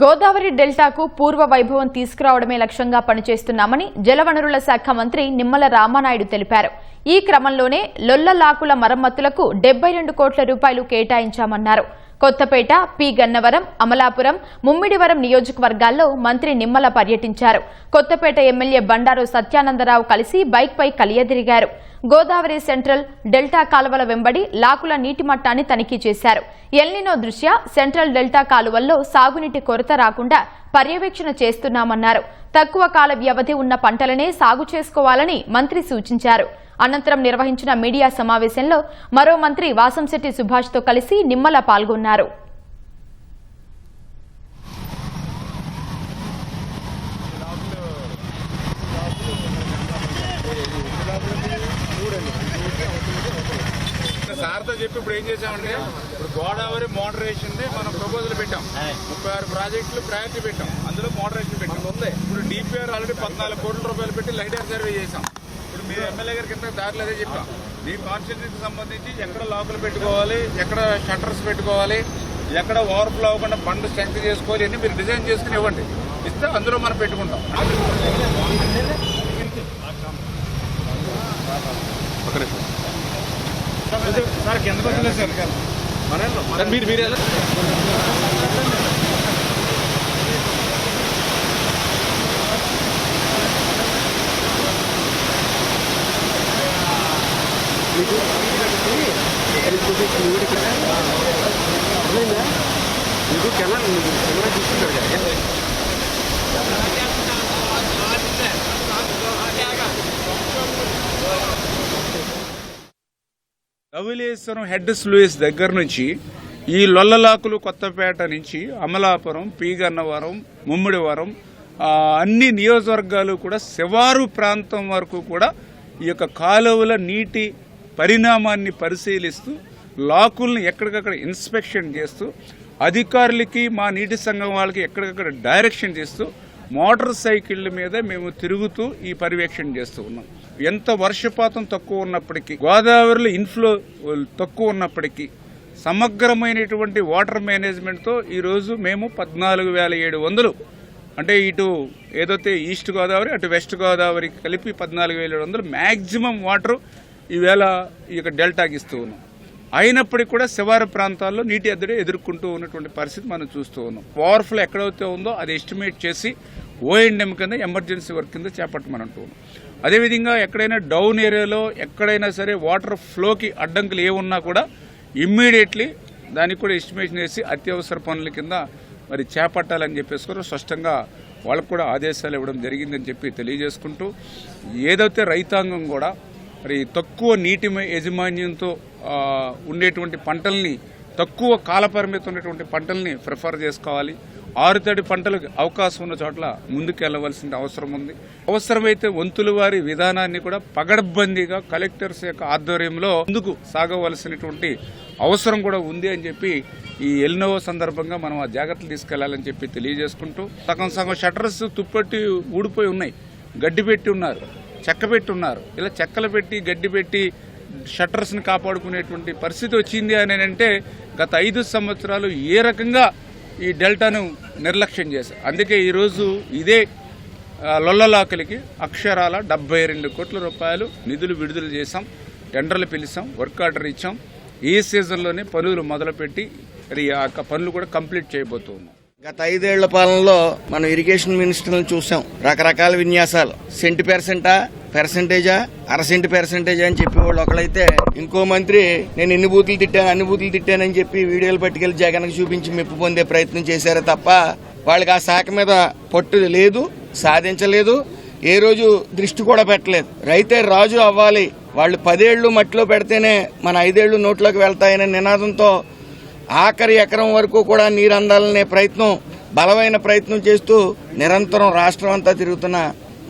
గోదావరి డెల్టాకు పూర్వ వైభవం తీసుకురావడమే లక్ష్యంగా పనిచేస్తున్నామని జలవనరుల శాఖ మంత్రి నిమ్మల రామానాయుడు తెలిపారు. ఈ క్రమంలోనే లొల్లలాకుల మరమ్మతులకు 72 కోట్ల రూపాయలు కేటాయించామన్నారు. కొత్తపేట, పి గన్నవరం, అమలాపురం, ముమ్మిడివరం నియోజకవర్గాల్లో మంత్రి నిమ్మల పర్యటించారు. కొత్తపేట ఎమ్మెల్యే బండారు సత్యానందరావు కలిసి బైక్పై కలియదిరిగారు. గోదావరి సెంట్రల్, డెల్టా కాలువల వెంబడి లాకుల నీటి మట్టాన్ని తనిఖీ చేశారు. ఎల్నినో దృష్ట్యా సెంట్రల్ డెల్టా కాలువల్లో సాగునీటి కొరత రాకుండా పర్యవేక్షణ చేస్తున్నామన్నారు. తక్కువ కాల వ్యవధి ఉన్న పంటలనే సాగు చేసుకోవాలని మంత్రి సూచించారు. అనంతరం నిర్వహించిన మీడియా సమావేశంలో మరో మంత్రి వాసంశెట్టి సుభాష్తో కలిసి నిమ్మల పాల్గొన్నారు. సార్తో చెప్పి ఇప్పుడు ఏం చేశామంటే, ఇప్పుడు గోదావరి మోడరేషన్ మనం ప్రపోజల్ పెట్టాం. 36 ప్రాజెక్టులు ప్రయారిటీ పెట్టాం, అందులో మోడరేషన్ పెట్టాం. ఇప్పుడు డిపిఆర్ ఆల్రెడీ 14 కోట్ల రూపాయలు పెట్టి లైడర్ సర్వే చేశాం. ఇప్పుడు మీరు ఎమ్మెల్యే గారి కింద దారిలో అదే చెప్పాం. మీ కాన్స్టిట్యూన్సీకి సంబంధించి ఎక్కడ లాకులు పెట్టుకోవాలి, ఎక్కడ షట్టర్స్ పెట్టుకోవాలి, ఎక్కడ ఓవర్ఫ్లో అవ్వకుండా బండ్ స్ట్రెంగ్త్ చేసుకోవాలి అని మీరు డిజైన్ చేసుకుని ఇవ్వండి. ఇస్తే అందులో మనం పెట్టుకుంటాం. సార్ కిందకు వస్తలేదు సార్, మీరు ఎలా మీకు కెమెరా తీసుకుంటారు కదా. ధవళేశ్వరం హెడ్ స్లూయిస్ దగ్గర నుంచి ఈ లొల్లలాకులు, కొత్తపేట నుంచి అమలాపురం, పి గన్నవరం, ముమ్మిడివరం అన్ని నియోజకవర్గాలు కూడా శివారు ప్రాంతం వరకు కూడా ఈ యొక్క కాలువల నీటి పరిణామాన్ని పరిశీలిస్తూ లాకుల్ని ఎక్కడికక్కడ ఇన్స్పెక్షన్ చేస్తూ అధికారులకి, మా నీటి సంఘం వాళ్ళకి ఎక్కడికక్కడ డైరెక్షన్ చేస్తూ మోటార్ సైకిళ్ల మీద మేము తిరుగుతూ ఈ పర్యవేక్షణ చేస్తూ ఉన్నాం. ఎంత వర్షపాతం తక్కువ ఉన్నప్పటికీ, గోదావరిలో ఇన్ఫ్లో తక్కువ ఉన్నప్పటికీ సమగ్రమైనటువంటి వాటర్ మేనేజ్మెంట్తో ఈరోజు మేము 14,700 అంటే ఇటు ఏదైతే ఈస్ట్ గోదావరి అటు వెస్ట్ గోదావరికి కలిపి 14,700 మ్యాక్సిమం వాటర్ ఈవేళ ఈ యొక్క డెల్టాకి ఇస్తూ ఉన్నాం. అయినప్పటికీ కూడా శివారు ప్రాంతాల్లో నీటి ఎద్దడి ఎదుర్కొంటూ ఉన్నటువంటి పరిస్థితి మనం చూస్తూ ఉన్నాం. ఓవర్ఫ్లో ఎక్కడైతే ఉందో అది ఎస్టిమేట్ చేసి ఓఎండ్ఎం కింద ఎమర్జెన్సీ వర్క్ కింద చేపట్టమనంటూ ఉన్నాం. అదేవిధంగా ఎక్కడైనా డౌన్ ఏరియాలో ఎక్కడైనా సరే వాటర్ ఫ్లోకి అడ్డంకులు ఏమున్నా కూడా ఇమ్మీడియట్లీ దానికి కూడా ఎస్టిమేషన్ వేసి అత్యవసర పనుల కింద మరి చేపట్టాలని చెప్పేసి కూడా స్పష్టంగా వాళ్ళకు కూడా ఆదేశాలు ఇవ్వడం జరిగిందని చెప్పి తెలియజేసుకుంటూ, ఏదైతే రైతాంగం కూడా మరి తక్కువ నీటి యాజమాన్యంతో ఉండేటువంటి పంటల్ని, తక్కువ కాలపరిమితి ఉన్నటువంటి పంటల్ని ప్రిఫర్ చేసుకోవాలి. ఆరుతడి పంటలకు అవకాశం ఉన్న చోట్ల ముందుకెళ్లవలసిన అవసరం ఉంది. అవసరమైతే వంతుల వారి విధానాన్ని కూడా పగడ్బందీగా కలెక్టర్స్ యొక్క ఆధ్వర్యంలో ముందుకు సాగవలసినటువంటి అవసరం కూడా ఉంది అని చెప్పి ఈ ఎల్నో సందర్భంగా మనం ఆ జాగ్రత్తలు తీసుకెళ్లాలని చెప్పి తెలియజేసుకుంటూ, సగం షట్టర్స్ తుప్పట్టి ఊడిపోయి ఉన్నాయి, గడ్డి పెట్టి ఉన్నారు, చెక్క పెట్టి ఉన్నారు. ఇలా చెక్కలు పెట్టి గడ్డి పెట్టి షట్టర్స్ని కాపాడుకునేటువంటి పరిస్థితి వచ్చింది అని అంటే గత 5 సంవత్సరాలు ఏ రకంగా ఈ డెల్టాను నిర్లక్ష్యం చేశారు. అందుకే ఈరోజు ఇదే లొల్లలాకులకి అక్షరాల 72 కోట్ల రూపాయలు నిధులు విడుదల చేశాం, టెండర్లు పిలిచాం, వర్క్ ఆర్డర్ ఇచ్చాం. ఈ సీజన్లోనే పనులు మొదలుపెట్టి ఆ పనులు కూడా కంప్లీట్ చేయబోతూ ఉన్నాం. గత 5 ఏళ్ల పాలనలో మనం ఇరిగేషన్ మినిస్టర్లను చూసాం. రకరకాల విన్యాసాలు, సెంటి పర్సెంటేజా, అరసెంటి పర్సెంటేజా అని చెప్పేవాళ్ళు ఒకళ్ళైతే, ఇంకో మంత్రి నేను ఎన్ని బూతులు తిట్టాను, అన్ని బూతులు తిట్టానని చెప్పి వీడియోలు పట్టుకెళ్లి జగన్కు చూపించి మెప్పు పొందే ప్రయత్నం చేశారే తప్ప వాళ్ళకి ఆ శాఖ మీద పట్టు లేదు, సాధించలేదు, ఏ రోజు దృష్టి కూడా పెట్టలేదు. రైతే రాజు అవ్వాలి, వాళ్ళు 10 ఏళ్లు మట్టిలో పెడితేనే మన 5 ఏళ్లు నోట్లోకి వెళ్తాయనే నినాదంతో ఆఖరి ఎకరం వరకు కూడా నీరు అందాలనే ప్రయత్నం, బలమైన ప్రయత్నం చేస్తూ నిరంతరం రాష్ట్రం అంతా తిరుగుతున్న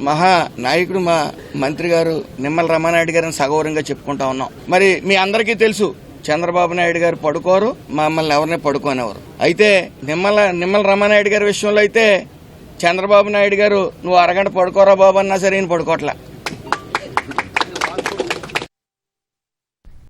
మహా నాయకుడు మా మంత్రి గారు నిమ్మల రామానాయుడు గారిని సగౌరవంగా చెప్పుకుంటా ఉన్నాం. మరి మీ అందరికీ తెలుసు, చంద్రబాబు నాయుడు గారు పడుకోరు, మమ్మల్ని ఎవరిని పడుకోనివ్వరు. అయితే నిమ్మల రామానాయుడు గారి విషయంలో అయితే చంద్రబాబు నాయుడు గారు నువ్వు అరగంట పడుకోరా బాబు అన్నా సరే పడుకోవట్లా.